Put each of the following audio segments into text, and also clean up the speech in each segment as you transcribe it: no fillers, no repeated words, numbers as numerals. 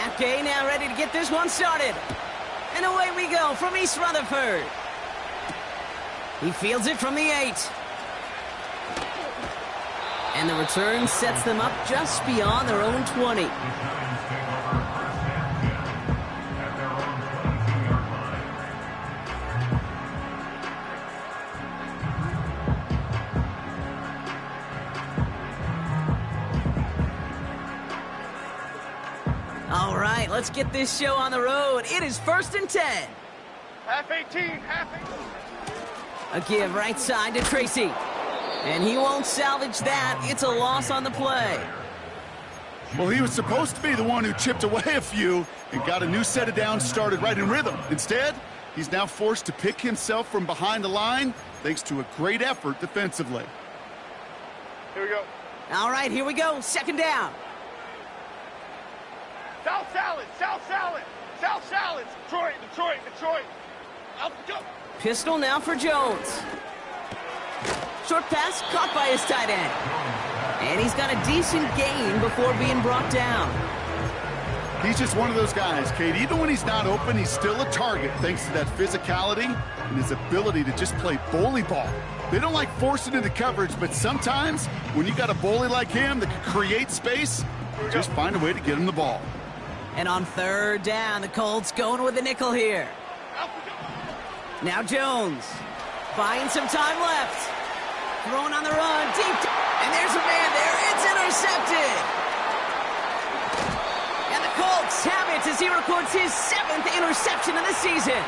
Matt Gay now ready to get this one started. And away we go from East Rutherford. He fields it from the 8. And the return sets them up just beyond their own 20. All right, let's get this show on the road. It is 1st and 10. Half 18, half 18. A give right side to Tracy. And he won't salvage that. It's a loss on the play. Well, he was supposed to be the one who chipped away a few and got a new set of downs started right in rhythm. Instead, he's now forced to pick himself from behind the line thanks to a great effort defensively. Here we go. All right, here we go. 2nd down. South Salad, South Salad, South Salad. Detroit, Detroit, Detroit. Out go. Pistol now for Jones. Short pass caught by his tight end. And he's got a decent gain before being brought down. He's just one of those guys, Kate. Even when he's not open, he's still a target thanks to that physicality and his ability to just play bully ball. They don't like forcing into coverage, but sometimes when you got a bully like him that can create space, just find a way to get him the ball. And on 3rd down, the Colts going with the nickel here. Now Jones. Buying some time left. Throwing on the run. Deep. And there's a man there. It's intercepted. And the Colts have it as he records his 7th interception of the season.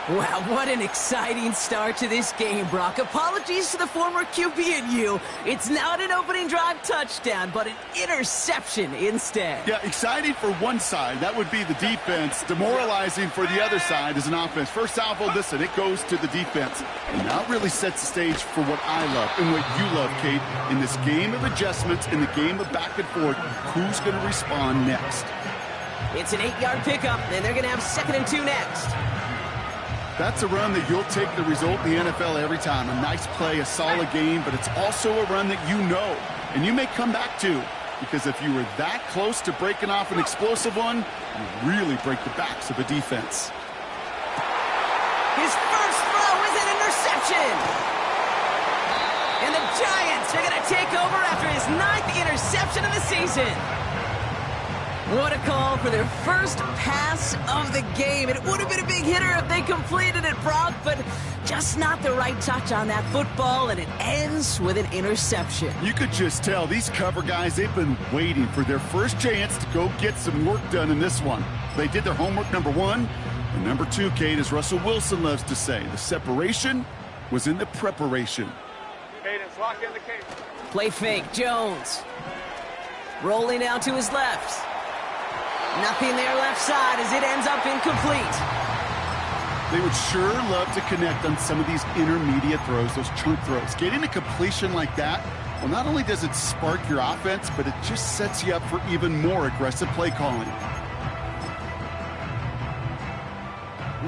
Wow, what an exciting start to this game, Brock. Apologies to the former QB and you. It's not an opening drive touchdown, but an interception instead. Yeah, exciting for one side. That would be the defense. Demoralizing for the other side as an offense. First salvo, listen, it goes to the defense. And now it really sets the stage for what I love and what you love, Kate. In this game of adjustments, in the game of back and forth, who's going to respond next? It's an 8-yard pickup, and they're going to have 2nd and 2 next. That's a run that you'll take the result in the NFL every time. A nice play, a solid game, but it's also a run that you know, and you may come back to, because if you were that close to breaking off an explosive one, you really break the backs of a defense. His first throw is an interception. And the Giants are going to take over after his 9th interception of the season. What a call for their first pass of the game. It would have been a big hitter if they completed it, Brock, but just not the right touch on that football, and it ends with an interception. You could just tell these cover guys, they've been waiting for their first chance to go get some work done in this one. They did their homework, number 1. And number 2, Kate, as Russell Wilson loves to say, the separation was in the preparation. Cadence, lock in the cage. Play fake, Jones. Rolling out to his left. Nothing there left side as it ends up incomplete. They would sure love to connect on some of these intermediate throws, those chunk throws. Getting a completion like that, well, not only does it spark your offense, but it just sets you up for even more aggressive play calling.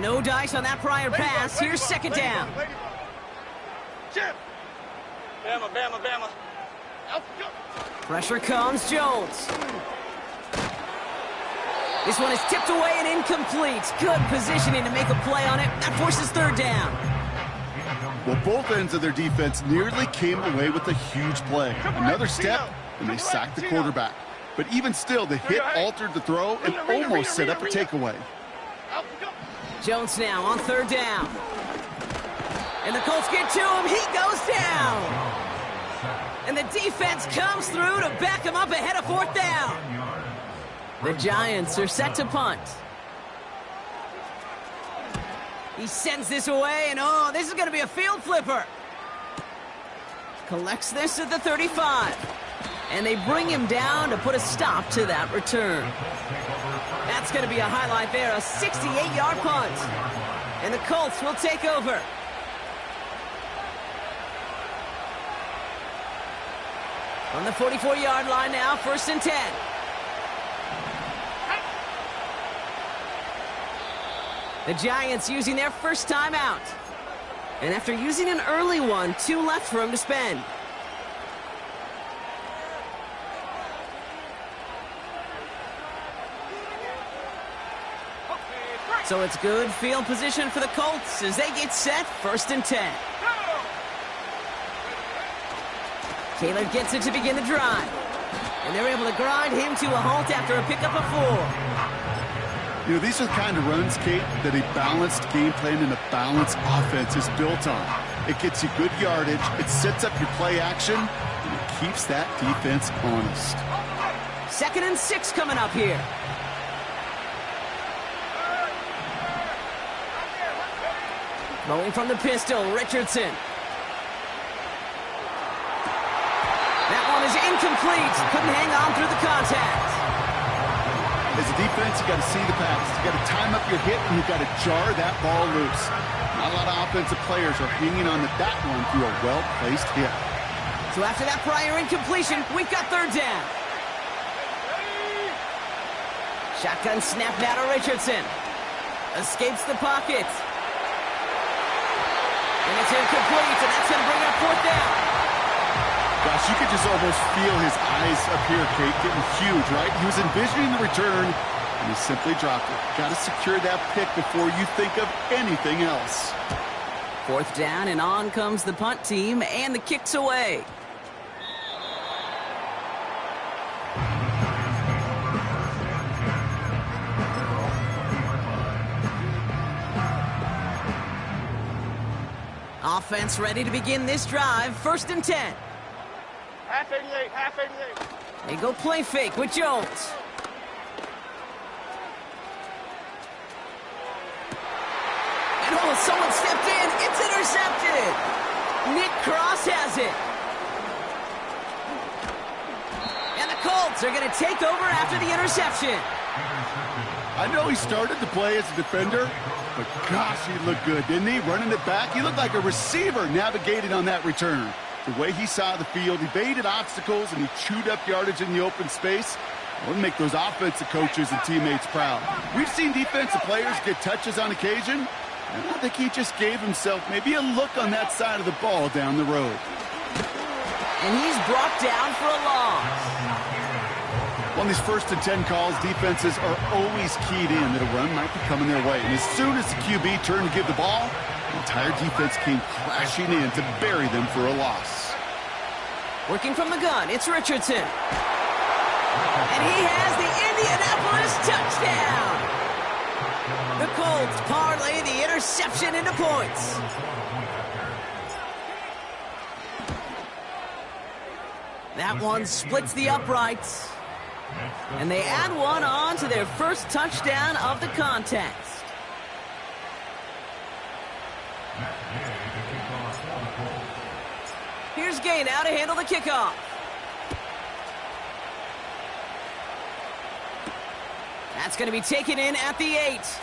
No dice on that prior pass. Here's 2nd down. Chip. Bama, Bama, Bama. Out go. Pressure comes, Jones. This one is tipped away and incomplete. Good positioning to make a play on it. That forces 3rd down. Well, both ends of their defense nearly came away with a huge play. Another step, and they sacked the quarterback. But even still, the hit altered the throw and almost set up a takeaway. Jones now on 3rd down. And the Colts get to him. He goes down. And the defense comes through to back him up ahead of 4th down. The Giants are set to punt. He sends this away, and oh, this is going to be a field flipper. Collects this at the 35. And they bring him down to put a stop to that return. That's going to be a highlight there, a 68-yard punt. And the Colts will take over. On the 44-yard line now, 1st and 10. The Giants using their first timeout. And after using an early one, 2 left for him to spend. So it's good field position for the Colts as they get set, 1st and 10. Taylor gets it to begin the drive. And they're able to grind him to a halt after a pickup of 4. You know, these are the kind of runs, Kate, that a balanced game plan and a balanced offense is built on. It gets you good yardage, it sets up your play action, and it keeps that defense honest. 2nd and 6 coming up here. Throwing from the pistol, Richardson. That one is incomplete. Couldn't hang on through the contact. As a defense, you got to see the pass. You got to time up your hit, and you got to jar that ball loose. Not a lot of offensive players are hanging on to that one through a well-placed hit. So after that prior incompletion, we've got 3rd down. Shotgun snap now to Richardson. Escapes the pocket. And it's incomplete, and that's going to bring up 4th down. Gosh, you could just almost feel his eyes up here, Kate, getting huge, right? He was envisioning the return, and he simply dropped it. Got to secure that pick before you think of anything else. 4th down, and on comes the punt team, and the kick's away. Offense ready to begin this drive, 1st and 10. Half 88, half 88. They go play fake with Jones. And someone stepped in. It's intercepted. Nick Cross has it. And the Colts are going to take over after the interception. I know he started the play as a defender, but gosh, he looked good, didn't he? Running it back, he looked like a receiver navigating on that return. The way he saw the field, he baited obstacles, and he chewed up yardage in the open space. It would make those offensive coaches and teammates proud. We've seen defensive players get touches on occasion, and I think he just gave himself maybe a look on that side of the ball down the road. And he's brought down for a loss. On these 1st and 10 calls, defenses are always keyed in that a run might be coming their way. And as soon as the QB turned to give the ball, the entire defense came crashing in to bury them for a loss. Working from the gun, it's Richardson. And he has the Indianapolis touchdown. The Colts parlay the interception into points. That one splits the uprights. And they add one on to their first touchdown of the contest. Here's Gay now to handle the kickoff. That's going to be taken in at the 8.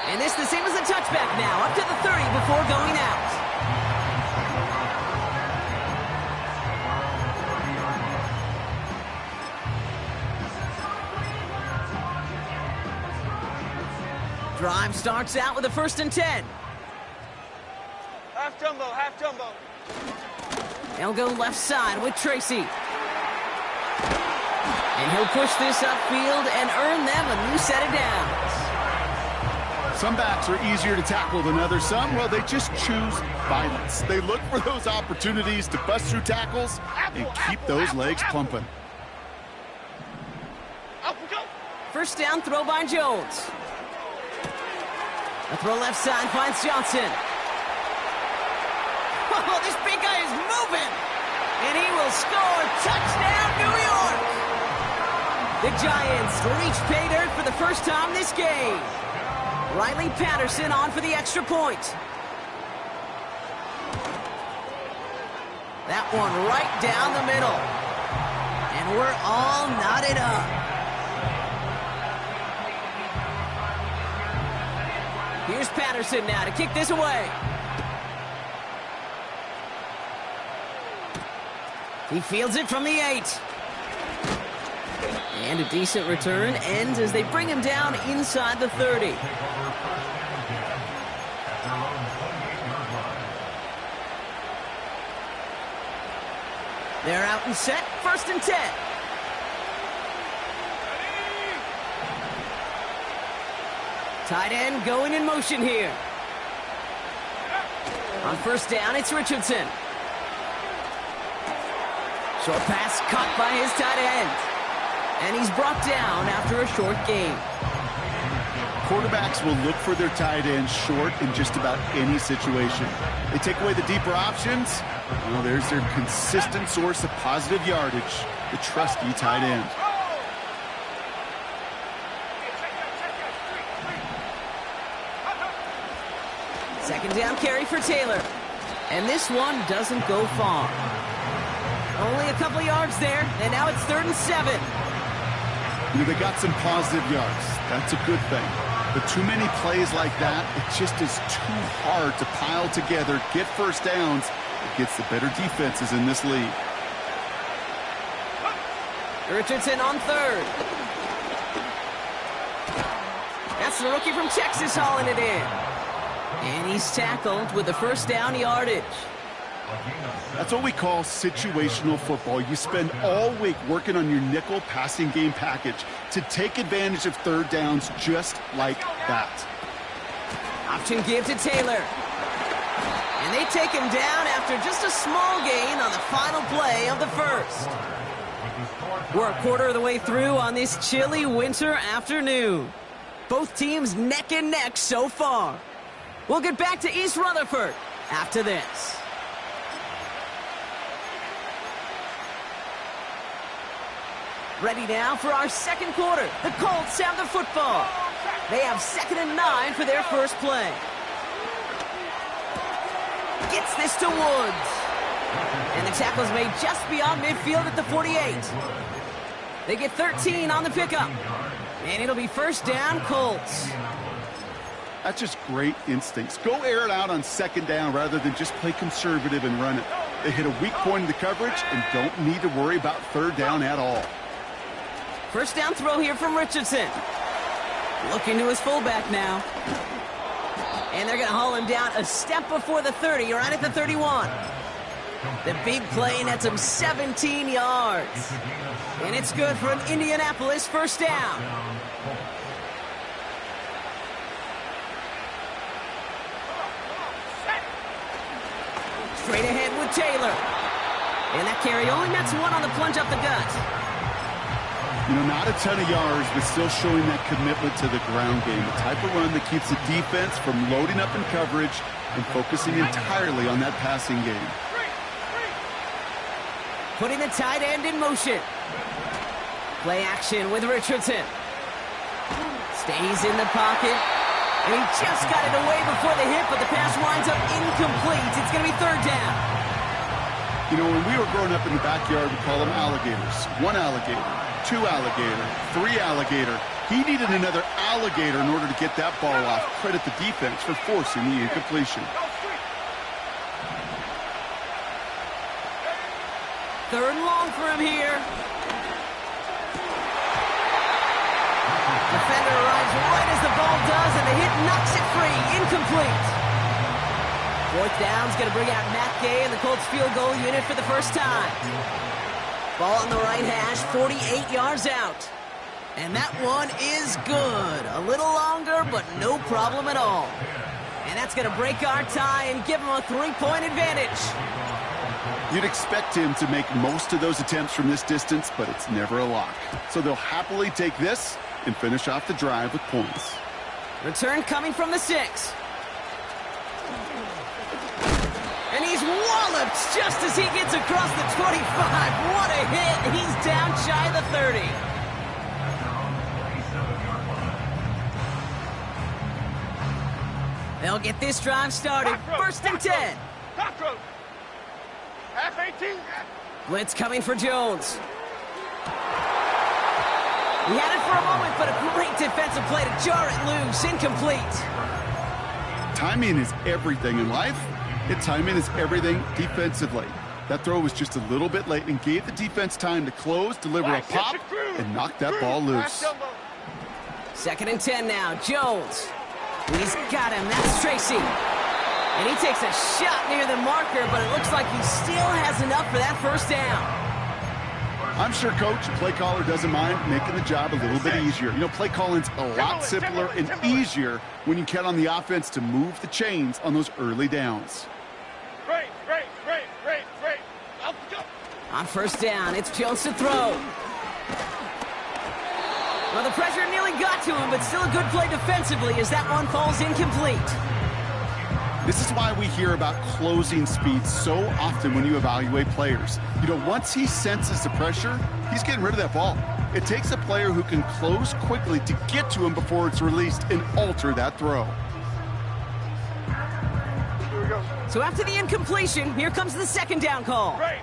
And this the same as a touchback now, up to the 30 before going out. Drive starts out with a 1st and 10. Half jumbo, half jumbo. They'll go left side with Tracy. And he'll push this upfield and earn them a new set of downs. Some backs are easier to tackle than others. Some, well, they just choose violence. They look for those opportunities to bust through tackles and keep those legs pumping. Up we go. 1st down throw by Jones. A throw left side finds Johnson. Oh, this big guy is moving. And he will score. Touchdown, New York. The Giants reach pay dirt for the first time this game. Riley Patterson on for the extra point. That one right down the middle. And we're all knotted up. Here's Patterson now to kick this away. He fields it from the 8. And a decent return ends as they bring him down inside the 30. They're out and set, 1st and 10. Tight end going in motion here. On first down, it's Richardson. Short pass caught by his tight end. And he's brought down after a short gain. Quarterbacks will look for their tight end short in just about any situation. They take away the deeper options. Well, there's their consistent source of positive yardage, the trusty tight end. Second down carry for Taylor. And this one doesn't go far. Only a couple yards there, and now it's 3rd and 7. You know, they got some positive yards. That's a good thing. But too many plays like that, it just is too hard to pile together, get first downs against the better defenses in this league. Richardson on 3rd. That's the rookie from Texas hauling it in. And he's tackled with the first down yardage. That's what we call situational football. You spend all week working on your nickel passing game package to take advantage of third downs just like that. Option give to Taylor. And they take him down after just a small gain on the final play of the first. We're a quarter of the way through on this chilly winter afternoon. Both teams neck and neck so far. We'll get back to East Rutherford after this. Ready now for our second quarter. The Colts have the football. They have 2nd and 9 for their first play. Gets this to Woods. And the tackle's made just beyond midfield at the 48. They get 13 on the pickup. And it'll be first down, Colts. That's just great instincts. Go air it out on 2nd down rather than just play conservative and run it. They hit a weak point in the coverage and don't need to worry about 3rd down at all. First down throw here from Richardson. Looking to his fullback now. And they're going to haul him down a step before the 30, right at the 31. The big play nets him 17 yards. And it's good for an Indianapolis first down. Straight ahead with Taylor. And that carry only nets 1 on the plunge up the gut. You know, not a ton of yards, but still showing that commitment to the ground game. The type of run that keeps the defense from loading up in coverage and focusing entirely on that passing game. Putting the tight end in motion. Play action with Richardson. Stays in the pocket. And he just got it away before the hit, but the pass winds up incomplete. It's going to be 3rd down. You know, when we were growing up in the backyard, we call them alligators. 1 alligator, 2 alligator, 3 alligator. He needed another alligator in order to get that ball off. Credit the defense for forcing the incompletion. 3rd and long for him here. Defender arrives right as the ball does, and the hit knocks it free. Incomplete. 4th down's going to bring out Matt Gay and the Colts field goal unit for the first time. Ball on the right hash, 48 yards out. And that one is good. A little longer, but no problem at all. And that's going to break our tie and give him a 3-point advantage. You'd expect him to make most of those attempts from this distance, but it's never a lock. So they'll happily take this and finish off the drive with points. Return coming from the 6. And he's walloped just as he gets across the 25. What a hit. He's down shy of the 30. They'll get this drive started. 1st and 10. Half 18. Blitz coming for Jones. He had it for a moment, but a great defensive play to jar it loose. Incomplete. Timing is everything in life. And timing is everything defensively. That throw was just a little bit late and gave the defense time to close, deliver a pop, and knock that ball loose. 2nd and 10 now. Jones. He's got him. That's Tracy. And he takes a shot near the marker, but it looks like he still has enough for that first down. I'm sure, Coach, play caller doesn't mind making the job a little bit easier. You know, play calling's a lot simpler and easier when you count on the offense to move the chains on those early downs. Great. On first down, it's Jones to throw. Well, the pressure nearly got to him, but still a good play defensively as that one falls incomplete. This is why we hear about closing speed so often when you evaluate players. You know, once he senses the pressure, he's getting rid of that ball. It takes a player who can close quickly to get to him before it's released and alter that throw. Here we go. So after the incompletion, here comes the second down call. Great.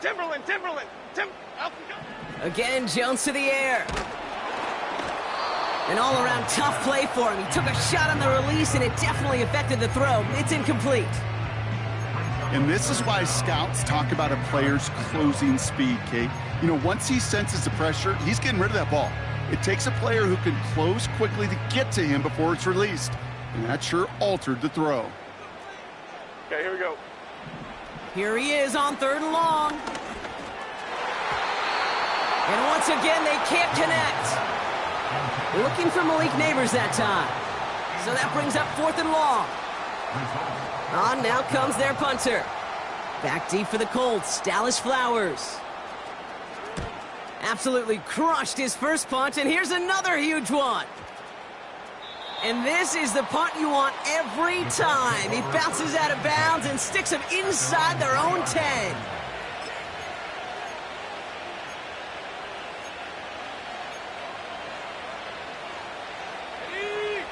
Timberland. Again, Jones to the air. An all-around tough play for him. He took a shot on the release, and it definitely affected the throw. It's incomplete. And this is why scouts talk about a player's closing speed, Kate. You know, once he senses the pressure, he's getting rid of that ball. It takes a player who can close quickly to get to him before it's released. And that sure altered the throw. Okay, here we go. Here he is on third and long. And once again, they can't connect. Looking for Malik Neighbors that time. So that brings up fourth and long. On now comes their punter. Back deep for the Colts, Dallas Flowers. Absolutely crushed his first punt, and here's another huge one. And this is the punt you want every time. He bounces out of bounds and sticks him inside their own 10.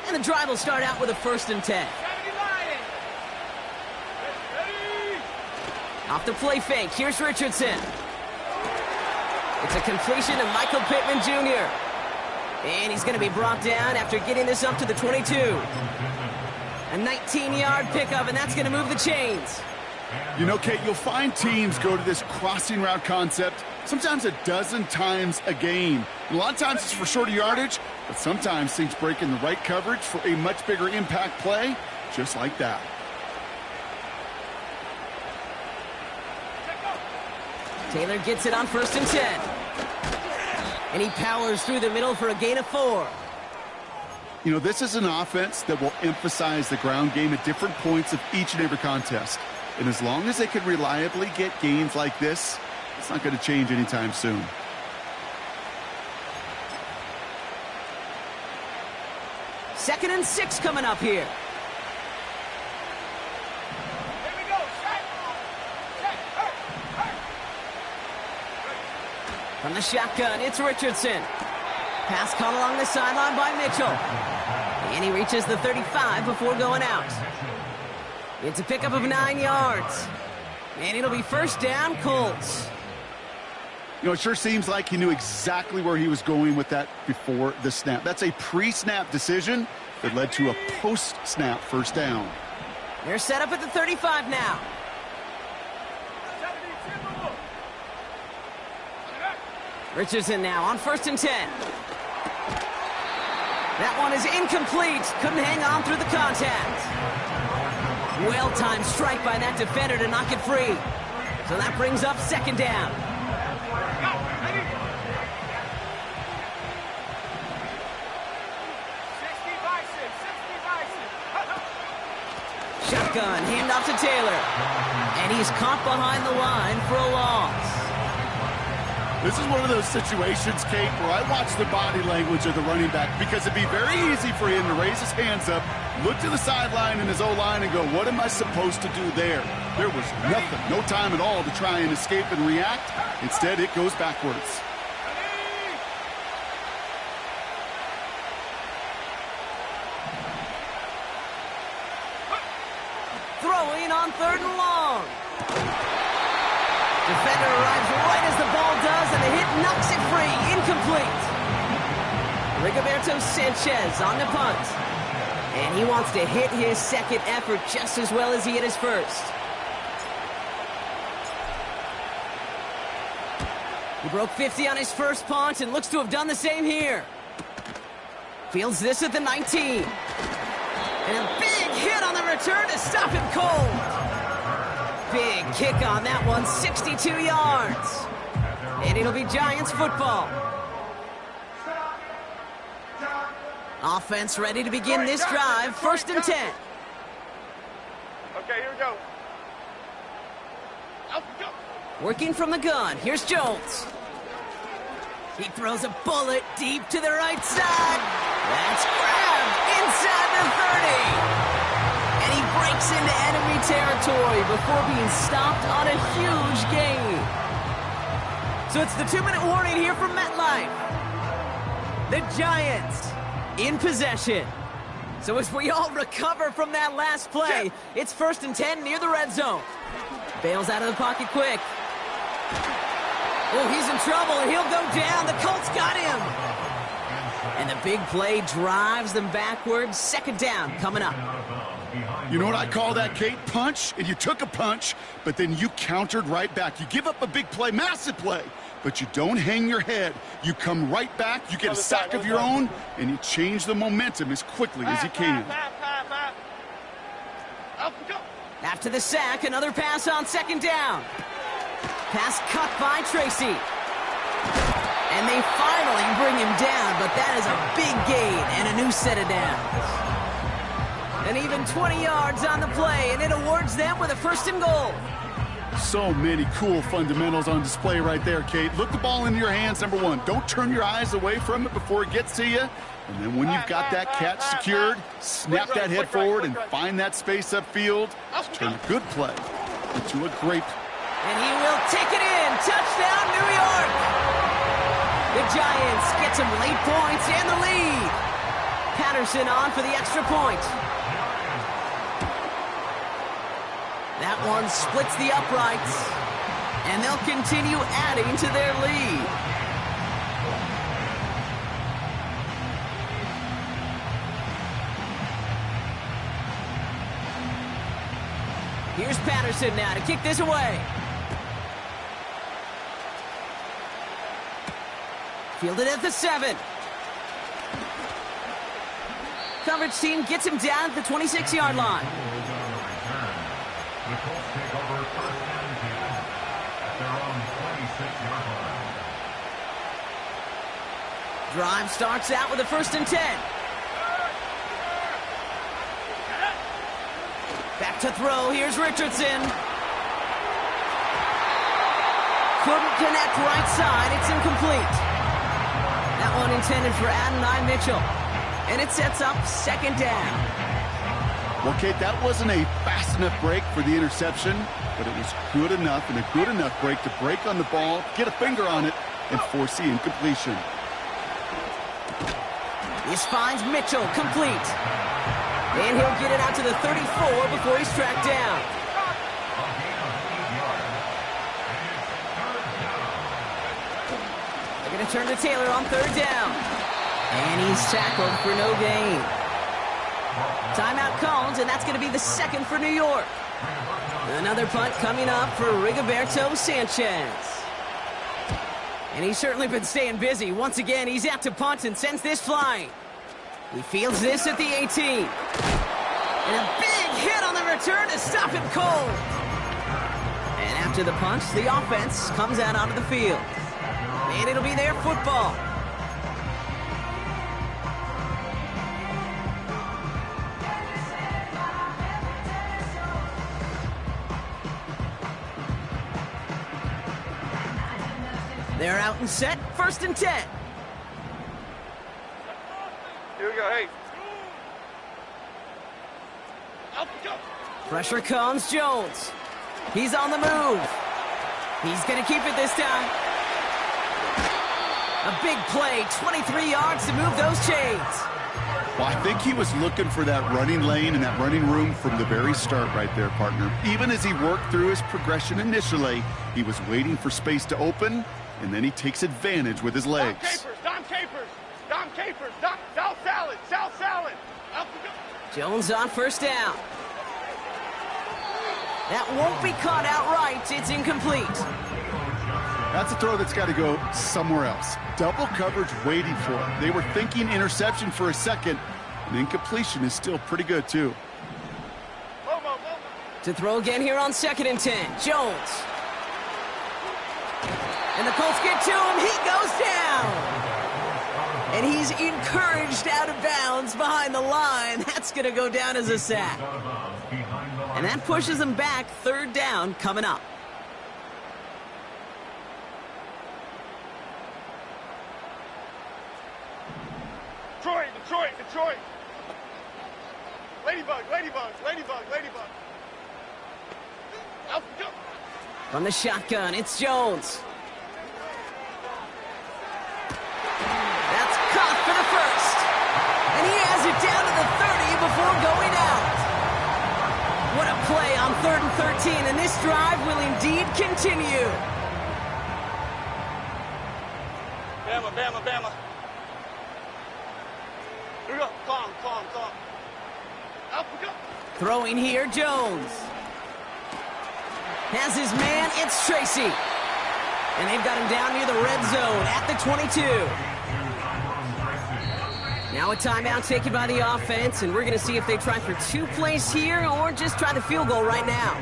And the drive will start out with a 1st and 10. Off the play fake, here's Richardson. It's a completion to Michael Pittman Jr. And he's going to be brought down after getting this up to the 22. A 19-yard pickup, and that's going to move the chains. You know, Kate, you'll find teams go to this crossing route concept sometimes a dozen times a game. And a lot of times it's for shorter yardage, but sometimes things break in the right coverage for a much bigger impact play, just like that. Taylor gets it on 1st and 10. And he powers through the middle for a gain of 4. You know, this is an offense that will emphasize the ground game at different points of each and every contest. And as long as they can reliably get gains like this, it's not going to change anytime soon. Second and 6 coming up here. From the shotgun, it's Richardson. Pass caught along the sideline by Mitchell. And he reaches the 35 before going out. It's a pickup of 9 yards. And it'll be first down, Colts. You know, it sure seems like he knew exactly where he was going with that before the snap. That's a pre-snap decision that led to a post-snap first down. They're set up at the 35 now. Richardson now on 1st and 10. That one is incomplete. Couldn't hang on through the contact. Well-timed strike by that defender to knock it free. So that brings up 2nd down. Shotgun, handoff to Taylor. And he's caught behind the line for a loss. This is one of those situations, Kate, where I watch the body language of the running back because it'd be very easy for him to raise his hands up, look to the sideline in his O-line and go, what am I supposed to do there? There was nothing, no time at all to try and escape and react. Instead, it goes backwards. Throwing on 3rd and long. Defender arrives right as the ball does, and the hit knocks it free. Incomplete. Rigoberto Sanchez on the punt. And he wants to hit his second effort just as well as he hit his first. He broke 50 on his first punt and looks to have done the same here. Fields this at the 19. And a big hit on the return to stop him cold. Big kick on that one, 62 yards. And it'll be Giants football. Offense ready to begin this drive, 1st and 10. Okay, here we go. Out we go. Working from the gun, here's Jones. He throws a bullet deep to the right side. That's grabbed inside the 30. And he breaks into enemy territory before being stopped on a huge gain. So it's the 2-minute warning here from MetLife. The Giants in possession. So as we all recover from that last play, it's 1st and 10 near the red zone. Bails out of the pocket quick. Oh, he's in trouble, and he'll go down. The Colts got him. And the big play drives them backwards. 2nd down coming up. You know what I call that, Kate? Punch, and you took a punch, but then you countered right back. You give up a big play, massive play, but you don't hang your head. You come right back, you get a sack of your own, and you change the momentum as quickly as you can. Out we go. After the sack, another pass on 2nd down. Pass cut by Tracy. And they finally bring him down, but that is a big gain and a new set of downs. And even 20 yards on the play, and it awards them with a 1st and goal. So many cool fundamentals on display right there, Kate. Look the ball into your hands, number one. Don't turn your eyes away from it before it gets to you. And then when you've got that catch secured, snap that head forward and find that space upfield. Turn a good play into a great play. And he will take it in. Touchdown, New York. The Giants get some late points and the lead. Patterson on for the extra point. That one splits the uprights. And they'll continue adding to their lead. Here's Patterson now to kick this away. Fielded at the 7. Coverage team gets him down at the 26-yard line. The Colts take over 1st and 10 at their own 26-yard line. Drive starts out with a 1st and 10. Back to throw. Here's Richardson. Couldn't connect right side. It's incomplete. That one intended for Adonai Mitchell. And it sets up 2nd down. Well, Kate, that wasn't a fast enough break for the interception, but it was good enough and a good enough break to break on the ball, get a finger on it, and force the incompletion. This finds Mitchell complete. And he'll get it out to the 34 before he's tracked down. They're going to turn to Taylor on 3rd down. And he's tackled for no gain. Timeout called, and that's going to be the 2nd for New York. Another punt coming up for Rigoberto Sanchez. And he's certainly been staying busy. Once again, he's out to punt and sends this flying. He fields this at the 18. And a big hit on the return to stop him cold. And after the punch, the offense comes out onto the field. And it'll be their football. They're out and set, 1st and 10. Here we go, hey. Out we go. Pressure comes, Jones. He's on the move. He's going to keep it this time. A big play, 23 yards to move those chains. Well, I think he was looking for that running lane and that running room from the very start right there, partner. Even as he worked through his progression initially, he was waiting for space to open, and then he takes advantage with his legs. Dom Capers, South Salad. Out we go. Jones on 1st down. That won't be caught outright. It's incomplete. That's a throw that's got to go somewhere else. Double coverage waiting for it. They were thinking interception for a second, and incompletion is still pretty good, too. To throw again here on 2nd and 10. Jones. And the Colts get to him. He goes down. And he's encouraged out of bounds behind the line. That's going to go down as a sack. And that pushes them back. 3rd down coming up. Detroit, Detroit, Detroit. Ladybug, ladybug, ladybug, ladybug. Out, go. From the shotgun, it's Jones. That's caught for the first. And he has it down to the 30 before going out. What a play on 3rd and 13, and this drive will indeed continue. Bama, Bama, Bama. Here we go. Calm, calm, calm. Out we go. Throwing here, Jones. Has his man, it's Tracy. And they've got him down near the red zone at the 22. Now a timeout taken by the offense, and we're going to see if they try for 2 plays here or just try the field goal right now.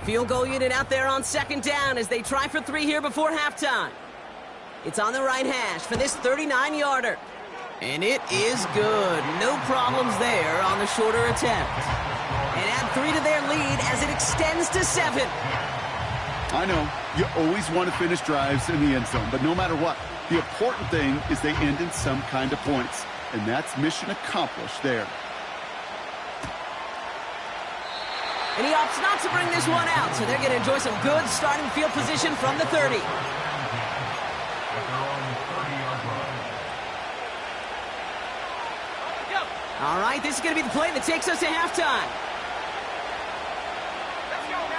Field goal unit out there on 2nd down as they try for 3 here before halftime. It's on the right hash for this 39-yarder. And it is good. No problems there on the shorter attempt. And add 3 to their lead as it extends to 7. I know, you always want to finish drives in the end zone, but no matter what, the important thing is they end in some kind of points. And that's mission accomplished there. And he opts not to bring this one out, so they're going to enjoy some good starting field position from the 30. All right, this is going to be the play that takes us to halftime.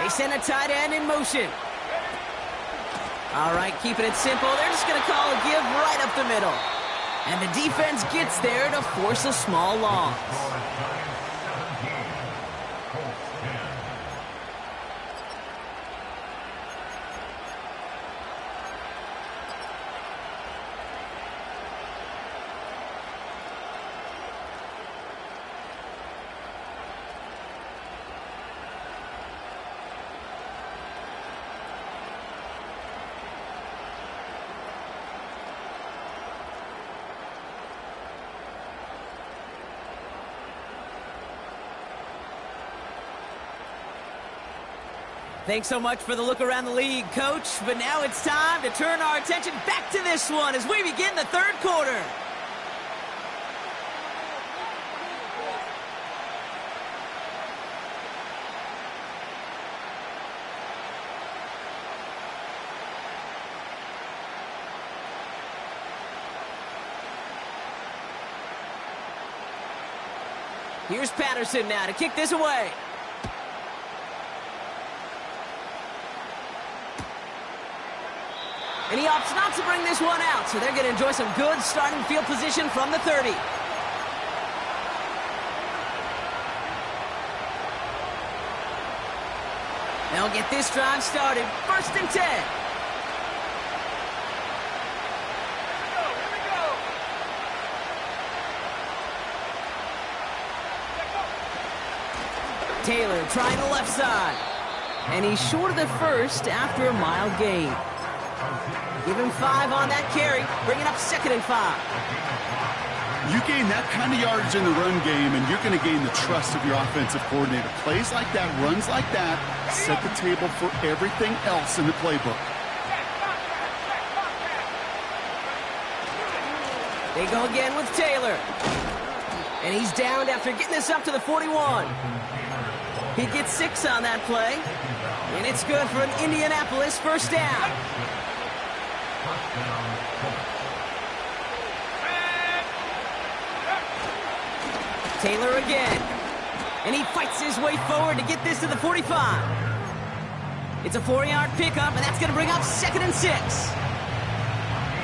They send a tight end in motion. All right, keeping it simple. They're just going to call a give right up the middle. And the defense gets there to force a small loss. Thanks so much for the look around the league, Coach. But now it's time to turn our attention back to this one as we begin the 3rd quarter. Here's Patterson now to kick this away. And he opts not to bring this one out, so they're going to enjoy some good starting field position from the 30. They'll get this drive started. 1st and 10. Here we go. Taylor trying the left side. And he's short of the first after a mile gain. Give him 5 on that carry, bringing up 2nd and 5. You gain that kind of yardage in the run game, and you're going to gain the trust of your offensive coordinator. Plays like that, runs like that, set the table for everything else in the playbook. They go again with Taylor. And he's downed after getting this up to the 41. He gets 6 on that play. And it's good for an Indianapolis 1st down. Taylor again. And he fights his way forward to get this to the 45. It's a 4-yard pickup, and that's going to bring up 2nd and 6.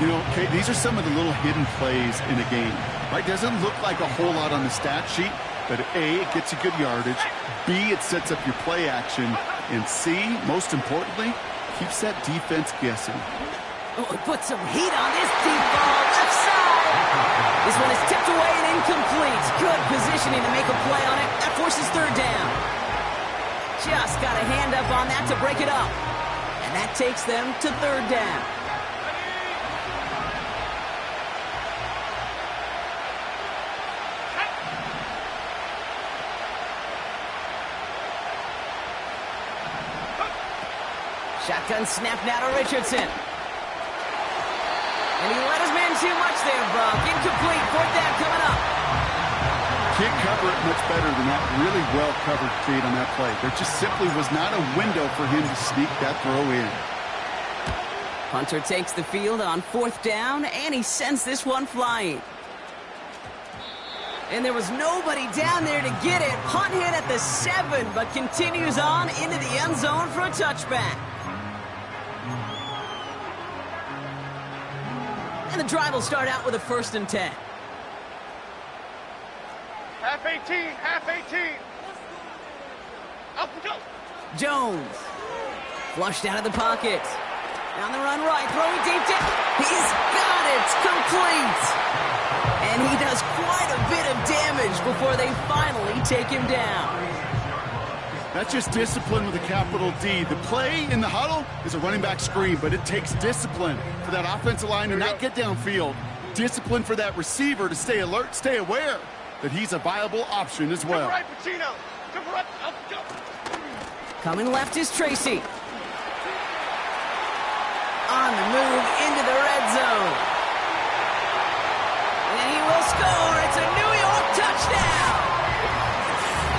You know, Kate, these are some of the little hidden plays in a game. Right? Doesn't look like a whole lot on the stat sheet, but A, it gets you good yardage. B, it sets up your play action. And C, most importantly, keeps that defense guessing. Oh, put some heat on this deep ball, left side. This one is tipped away and incomplete. Good positioning to make a play on it. That forces third down. Just got a hand up on that to break it up. And that takes them to third down. Shotgun snap now to Richardson. And he let his man too much there, Brock. Incomplete. Fourth down coming up. Can't cover it much better than that. Really well covered feed on that play. There just simply was not a window for him to sneak that throw in. Hunter takes the field on fourth down, and he sends this one flying. And there was nobody down there to get it. Punt hit at the 7, but continues on into the end zone for a touchback. And the drive will start out with a 1st and 10. Half 18, half 18. Up we go. Jones. Flushed out of the pocket. Down the run right, throwing deep down. He's got it, complete. And he does quite a bit of damage before they finally take him down. That's just discipline with a capital D. The play in the huddle is a running back screen, but it takes discipline for that offensive line to not get downfield. Discipline for that receiver to stay alert, stay aware that he's a viable option as well. To the right, Pacino. To the right, up we go. Coming left is Tracy. On the move into the red zone. And he will score. It's a New York touchdown.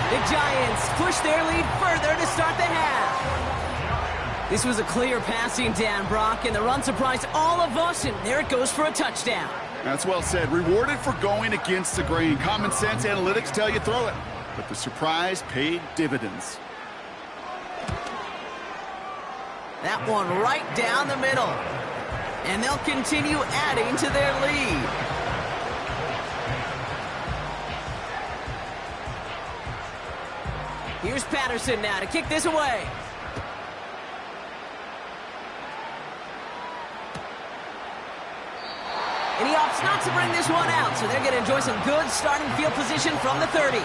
The Giants push their lead further to start the half. This was a clear passing down, Brock, and the run surprised all of us, and there it goes for a touchdown. That's well said. Rewarded for going against the grain. Common sense analytics tell you throw it, but the surprise paid dividends. That one right down the middle. And they'll continue adding to their lead. Here's Patterson now to kick this away. And he opts not to bring this one out, so they're going to enjoy some good starting field position from the 30.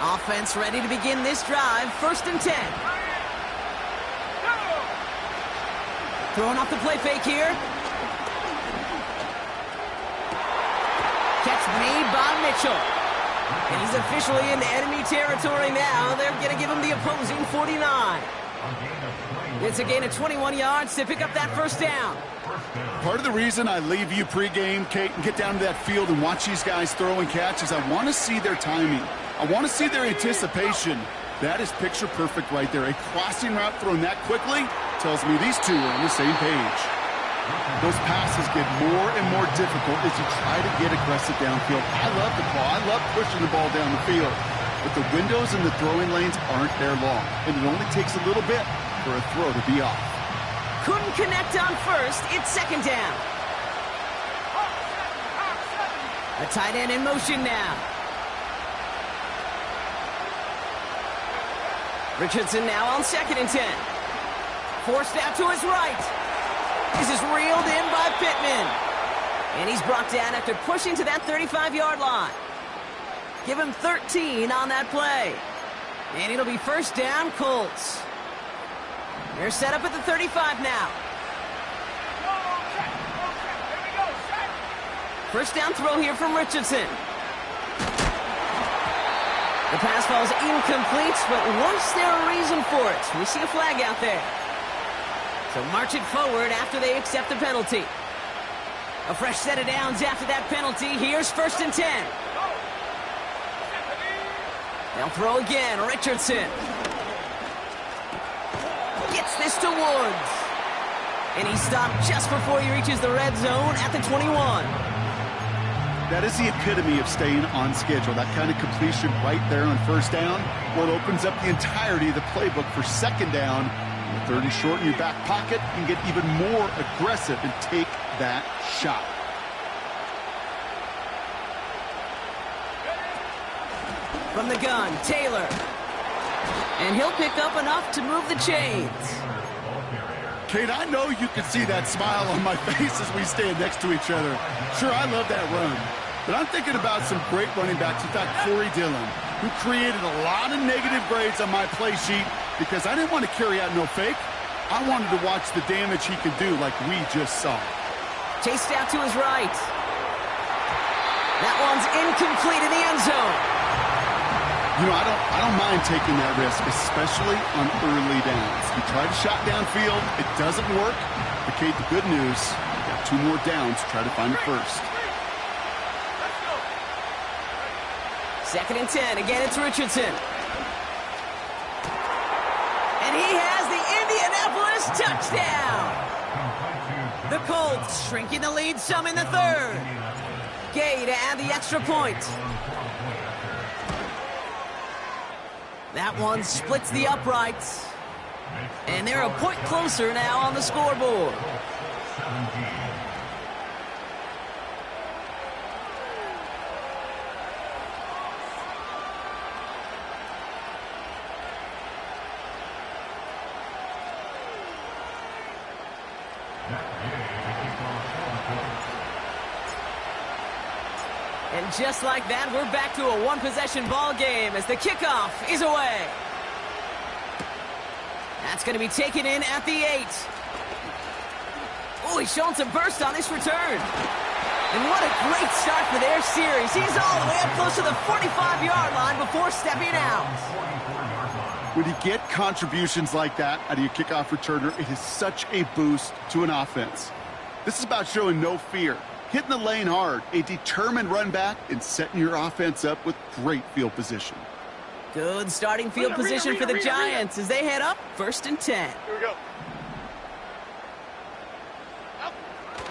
Offense ready to begin this drive. 1st and 10. Throwing off the play fake here. Catch made by Mitchell. And he's officially in enemy territory now. They're going to give him the opposing 49. It's a gain of 21 yards to pick up that 1st down. Part of the reason I leave you pregame, Kate, and get down to that field and watch these guys throw and catch is I want to see their timing. I want to see their anticipation. That is picture perfect right there. A crossing route thrown that quickly tells me these two are on the same page. Those passes get more and more difficult as you try to get aggressive downfield. I love the ball. I love pushing the ball down the field. But the windows in the throwing lanes aren't there long. And it only takes a little bit for a throw to be off. Couldn't connect on 1st. It's 2nd down. A tight end in motion now. Richardson now on 2nd and 10. Forced out to his right. This is reeled in by Pittman. And he's brought down after pushing to that 35-yard line. Give him 13 on that play. And it'll be 1st down, Colts. They're set up at the 35 now. 1st down throw here from Richardson. The pass falls incomplete, but was there a reason for it? We see a flag out there. So march it forward after they accept the penalty. A fresh set of downs after that penalty. Here's 1st and 10. They'll throw again. Richardson gets this to Woods. And he stopped just before he reaches the red zone at the 21. That is the epitome of staying on schedule. That kind of completion right there on 1st down. Well, it opens up the entirety of the playbook for 2nd down. With 30 short in your back pocket, you can get even more aggressive and take that shot. From the gun, Taylor. And he'll pick up enough to move the chains. Kate, I know you can see that smile on my face as we stand next to each other. Sure, I love that run. But I'm thinking about some great running backs. In fact, Corey Dillon, who created a lot of negative grades on my play sheet because I didn't want to carry out no fake. I wanted to watch the damage he could do like we just saw. Chased out to his right. That one's incomplete in the end zone. You know, I don't mind taking that risk, especially on early downs. You try to shot downfield, it doesn't work. But Kate, the good news, you got 2 more downs to try to find it first. 2nd and 10. Again, it's Richardson. And he has the Indianapolis touchdown. The Colts shrinking the lead some in the 3rd. Gay to add the extra point. That one splits the uprights. And they're a point closer now on the scoreboard. And just like that, we're back to a 1-possession ball game as the kickoff is away. That's going to be taken in at the 8. Oh, he's showing some burst on this return. And what a great start for their series. He's all the way up close to the 45-yard line before stepping out. When you get contributions like that out of your kickoff returner, it is such a boost to an offense. This is about showing no fear, hitting the lane hard, a determined run back, and setting your offense up with great field position. Good starting field position for the Giants as they head up 1st and 10. Here we go.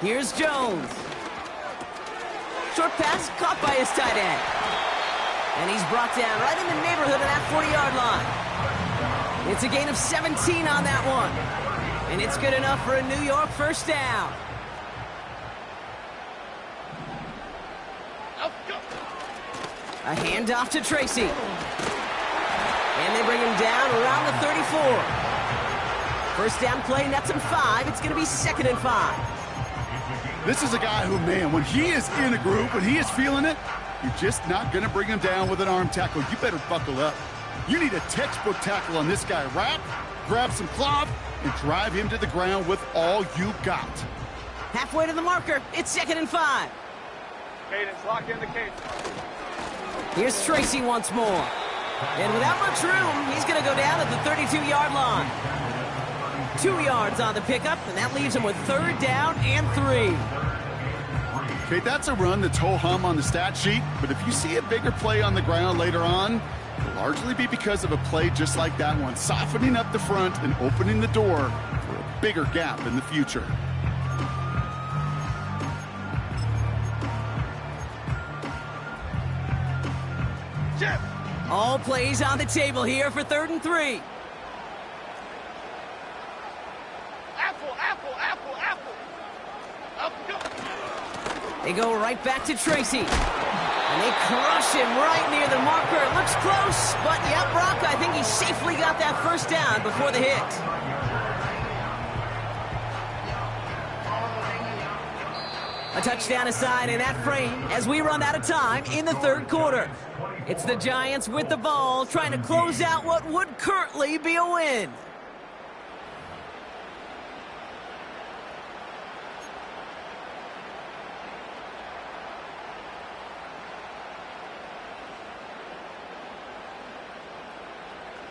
Here's Jones. Short pass caught by his tight end. And he's brought down right in the neighborhood of that 40-yard line. It's a gain of 17 on that one. And it's good enough for a New York first down. A handoff to Tracy. And they bring him down around the 34. First down play, nets him 5. It's going to be 2nd and 5. This is a guy who, man, when he is in a group, when he is feeling it, you're just not going to bring him down with an arm tackle. You better buckle up. You need a textbook tackle on this guy. Wrap, grab some cloth, and drive him to the ground with all you got. Halfway to the marker. It's 2nd and 5. Cadence, lock in the cadence. Here's Tracy once more. And without much room, he's going to go down at the 32-yard line. 2 yards on the pickup, and that leaves him with 3rd down and 3. Okay, that's a run that's ho-hum on the stat sheet, but if you see a bigger play on the ground later on, it'll largely be because of a play just like that one, softening up the front and opening the door for a bigger gap in the future. Chip. All plays on the table here for 3rd and 3. They go right back to Tracy. And they crush him right near the marker. It looks close, but yeah, Brock, I think he safely got that first down before the hit. A touchdown aside in that frame as we run out of time in the 3rd quarter. It's the Giants with the ball trying to close out what would currently be a win.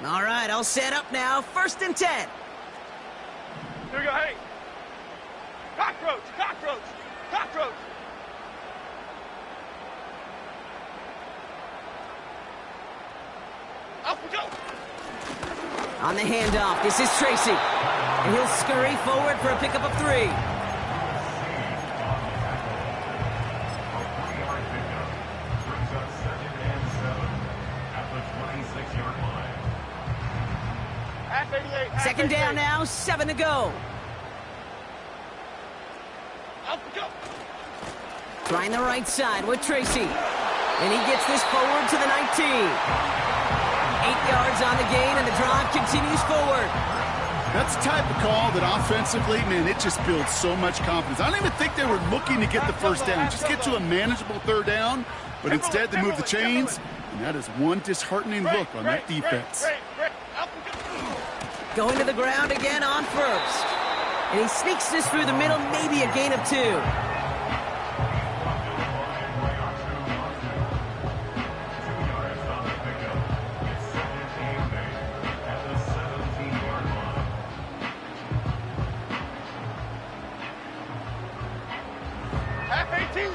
All right, I'll set up now. 1st and 10. Here we go, hey. Cockroach, cockroach, cockroach. Up we go. On the handoff, this is Tracy. And he'll scurry forward for a pickup of 3. Second down now, 7 to go. Up we go. Trying the right side with Tracy. And he gets this forward to the 19. 8 yards on the gain, and the drive continues forward. That's the type of call that offensively, man, it just builds so much confidence. I don't even think they were looking to get the first down, just get to a manageable third down, but instead they move the chains, and that is one disheartening look on that defense. Going to the ground again on first. And he sneaks this through the middle, maybe a gain of 2.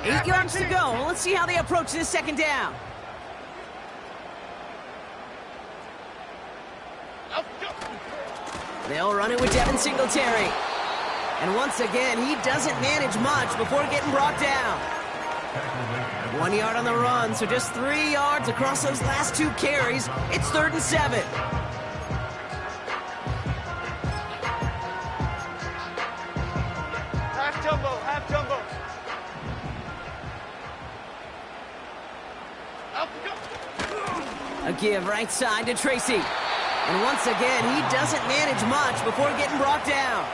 Eight yards to go. Let's see how they approach this second down. They'll run it with Devin Singletary. And once again, he doesn't manage much before getting brought down. 1 yard on the run, so just 3 yards across those last 2 carries. It's 3rd and 7. Half jumbo, half jumbo. A give right side to Tracy. And once again, he doesn't manage much before getting brought down.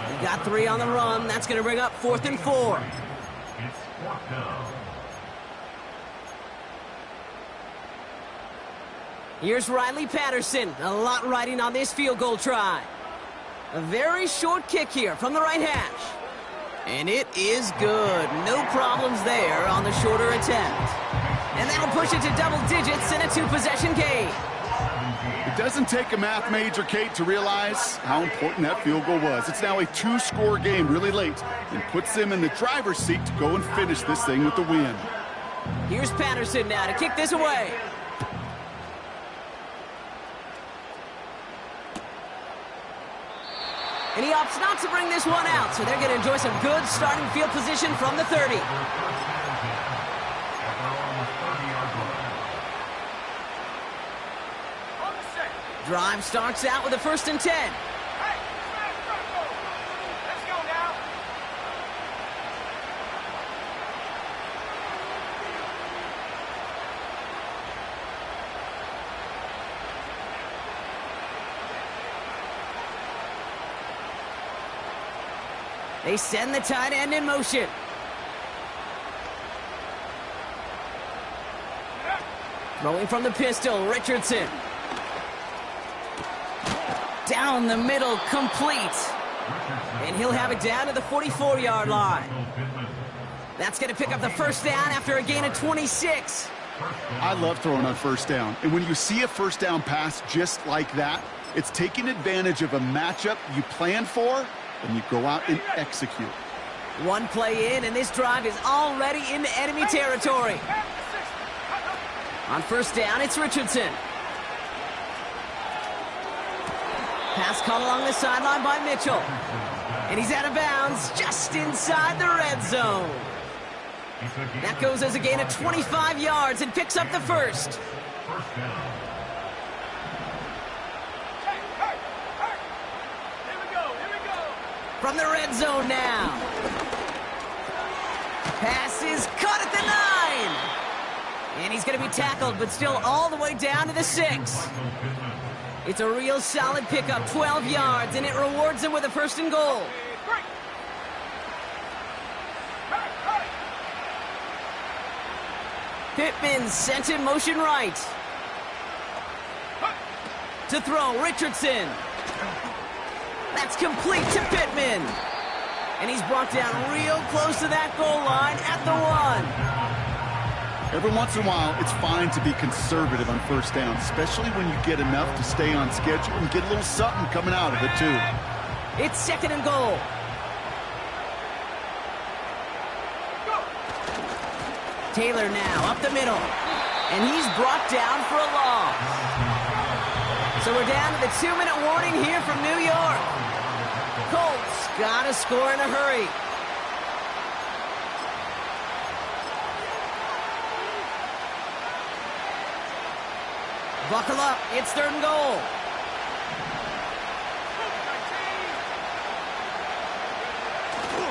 He got 3 on the run. That's going to bring up 4th and 4. It's 4th down. Here's Riley Patterson. A lot riding on this field goal try. A very short kick here from the right hash. And it is good. No problems there on the shorter attempt. And that'll push it to double digits in a 2-possession game. It doesn't take a math major, Kate, to realize how important that field goal was. It's now a 2-score game really late and puts them in the driver's seat to go and finish this thing with the win. Here's Patterson now to kick this away. And he opts not to bring this one out, so they're going to enjoy some good starting field position from the 30. Drive starts out with a 1st and 10. Hey, let's go now. They send the tight end in motion. Throwing from the pistol, Richardson. Down the middle, complete. And he'll have it down to the 44-yard line. That's going to pick up the first down after a gain of 26. I love throwing on first down. And when you see a first down pass just like that, it's taking advantage of a matchup you planned for, and you go out and execute. One play in, and this drive is already into enemy territory. On first down, it's Richardson. Pass caught along the sideline by Mitchell. And he's out of bounds just inside the red zone. That goes as a gain of 25 yards and picks up the first. From the red zone now. Pass is caught at the 9. And he's going to be tackled, but still all the way down to the 6. It's a real solid pickup, 12 yards, and it rewards him with a 1st and goal. Pittman sent in motion right. To throw, Richardson. That's complete to Pittman. And he's brought down real close to that goal line at the 1. Every once in a while, it's fine to be conservative on first down, especially when you get enough to stay on schedule and get a little something coming out of it, too. It's 2nd and goal. Taylor now up the middle. And he's brought down for a loss. So we're down to the 2-minute warning here from New York. Colts got to score in a hurry. Buckle up, it's 3rd and goal.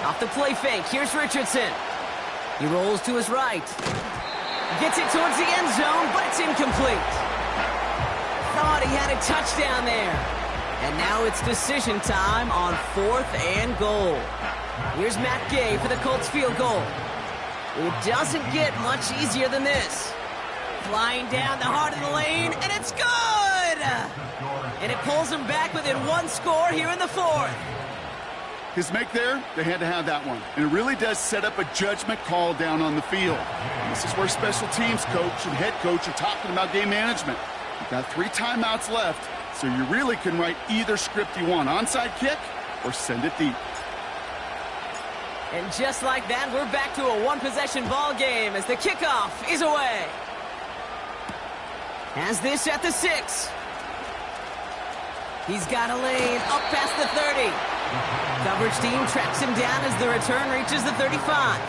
Off the play fake, here's Richardson. He rolls to his right. Gets it towards the end zone, but it's incomplete. Thought he had a touchdown there. And now it's decision time on 4th and goal. Here's Matt Gay for the Colts field goal. It doesn't get much easier than this. Flying down the heart of the lane, and it's good! And it pulls him back within one score here in the 4th. His make there, they had to have that one. And it really does set up a judgment call down on the field. And this is where special teams coach and head coach are talking about game management. You've got 3 timeouts left, so you really can write either script you want. Onside kick or send it deep. And just like that, we're back to a one-possession ball game as the kickoff is away. Has this at the 6. He's got a lane up past the 30. Coverage team tracks him down as the return reaches the 35.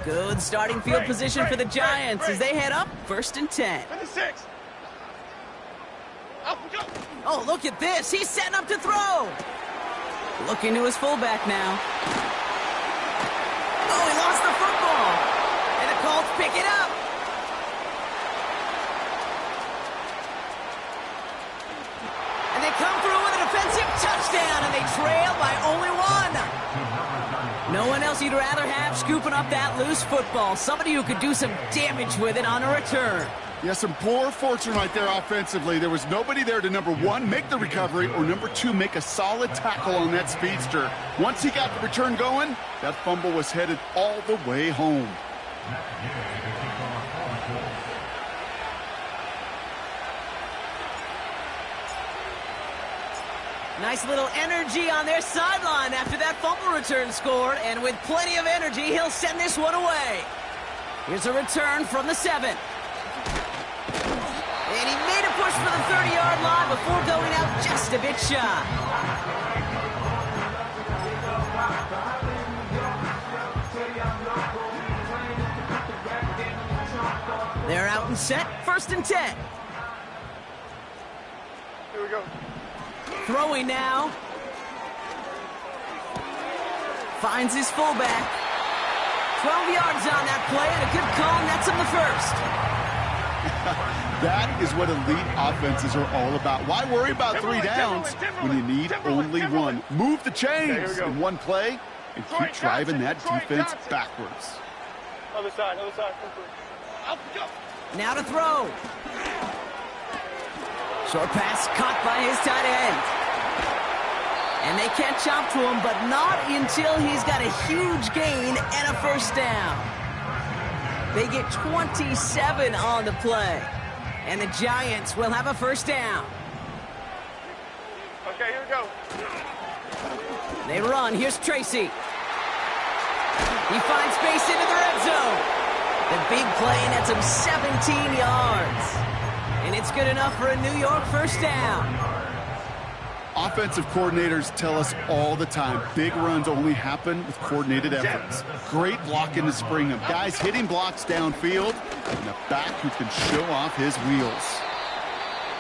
Good starting field position for the Giants as they head up 1st and 10. To the 6. Up we go. Oh, look at this. He's setting up to throw. Looking to his fullback now. Oh, he lost the football. And the Colts pick it up. And they come through with a defensive touchdown, and they trail by only 1. No one else you'd rather have scooping up that loose football. Somebody who could do some damage with it on a return. Yeah, some poor fortune right there offensively. There was nobody there to, number 1, make the recovery, or number 2, make a solid tackle on that speedster. Once he got the return going, that fumble was headed all the way home. Nice little energy on their sideline after that fumble return scored, and with plenty of energy, he'll send this one away. Here's a return from the 7. And he made a push for the 30-yard line before going out just a bit shy. They're out and set, 1st and 10. Here we go. Throwing now. Finds his fullback. 12 yards on that play, and a good call nets him the 1st. That is what elite offenses are all about. Why worry about 3 downs when you need only 1? Move the chains in one play and keep driving that defense backwards. Other side, other side. Up we go. Now to throw. Short pass caught by his tight end. And they catch up to him, but not until he's got a huge gain and a 1st down. They get 27 on the play. And the Giants will have a 1st down. Okay, here we go. They run. Here's Tracy. He finds space into the red zone. The big play nets him 17 yards. And it's good enough for a New York 1st down. Offensive coordinators tell us all the time, big runs only happen with coordinated efforts. Great blocking to spring them. Guys hitting blocks downfield, and a back who can show off his wheels.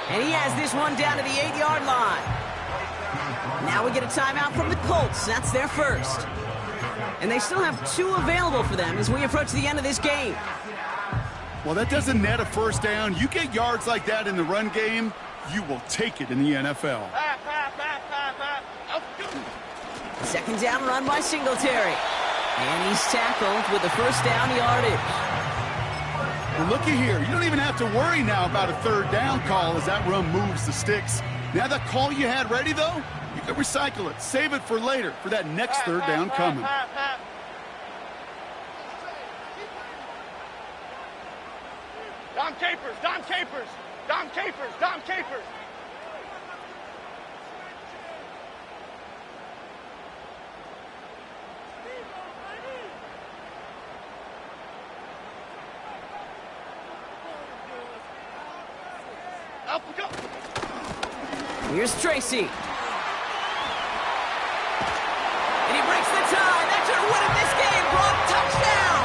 And he has this one down to the 8-yard line. Now we get a timeout from the Colts. That's their 1st. And they still have 2 available for them as we approach the end of this game. Well, that doesn't net a 1st down. You get yards like that in the run game, you will take it in the NFL. Up we go. 2nd down run by Singletary. And he's tackled with the 1st down yardage. Well, looky here. You don't even have to worry now about a 3rd down call as that run moves the sticks. Now that call you had ready, though, you can recycle it. Save it for later, for that next 3rd down coming. Dom Capers, Dom Capers, Dom Capers, Dom Capers. Up we go. Here's Tracy. And he breaks the tie. That should win him this game. Brock, touchdown.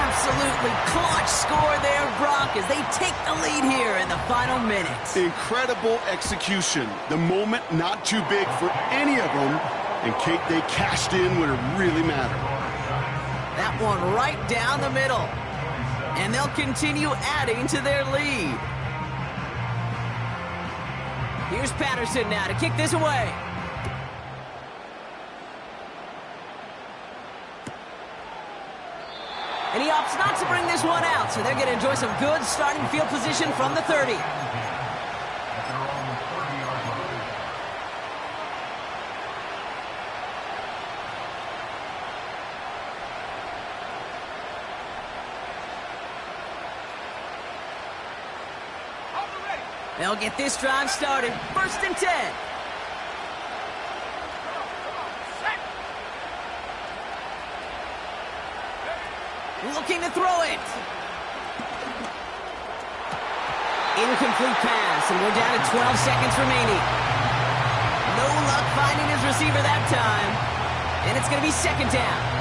Absolutely absolutely clutch score there, Brock, as they take the lead here in the final minutes. Incredible execution. The moment not too big for any of them. And, Kate, they cashed in when it really mattered. That one right down the middle. And they'll continue adding to their lead. Here's Patterson now to kick this away. And he opts not to bring this one out, so they're going to enjoy some good starting field position from the 30. They'll get this drive started. 1st and 10. Looking to throw it. Incomplete pass, and we're down to 12 seconds remaining. No luck finding his receiver that time. And it's going to be 2nd down.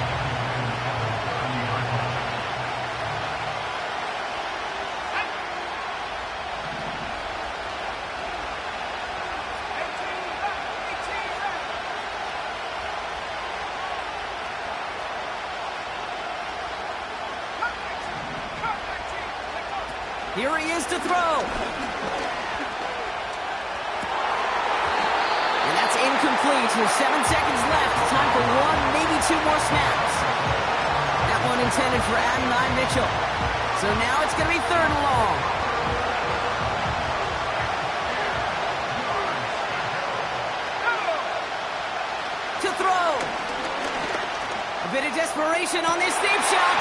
Here he is to throw. And that's incomplete. With 7 seconds left. Time for 1, maybe 2 more snaps. That one intended for Adonai Mitchell. So now it's going to be 3rd and long. To throw. A bit of desperation on this deep shot.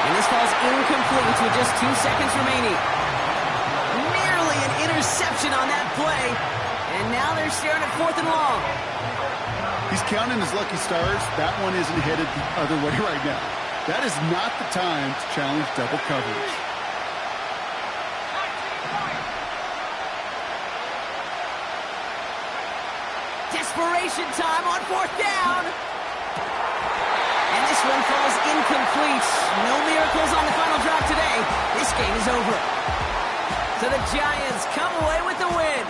And this falls incomplete with just 2 seconds remaining. Nearly an interception on that play. And now they're staring at 4th and long. He's counting his lucky stars. That one isn't headed the other way right now. That is not the time to challenge double coverage. Desperation time on 4th down. And this one falls incomplete. No miracles on the final drive today. This game is over. So the Giants come away with the win.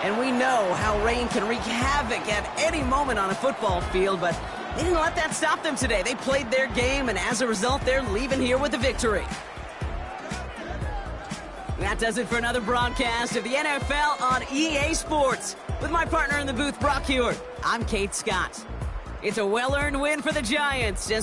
And we know how rain can wreak havoc at any moment on a football field, but they didn't let that stop them today. They played their game, and as a result, they're leaving here with a victory. That does it for another broadcast of the NFL on EA Sports. With my partner in the booth, Brock Huard, I'm Kate Scott. It's a well-earned win for the Giants.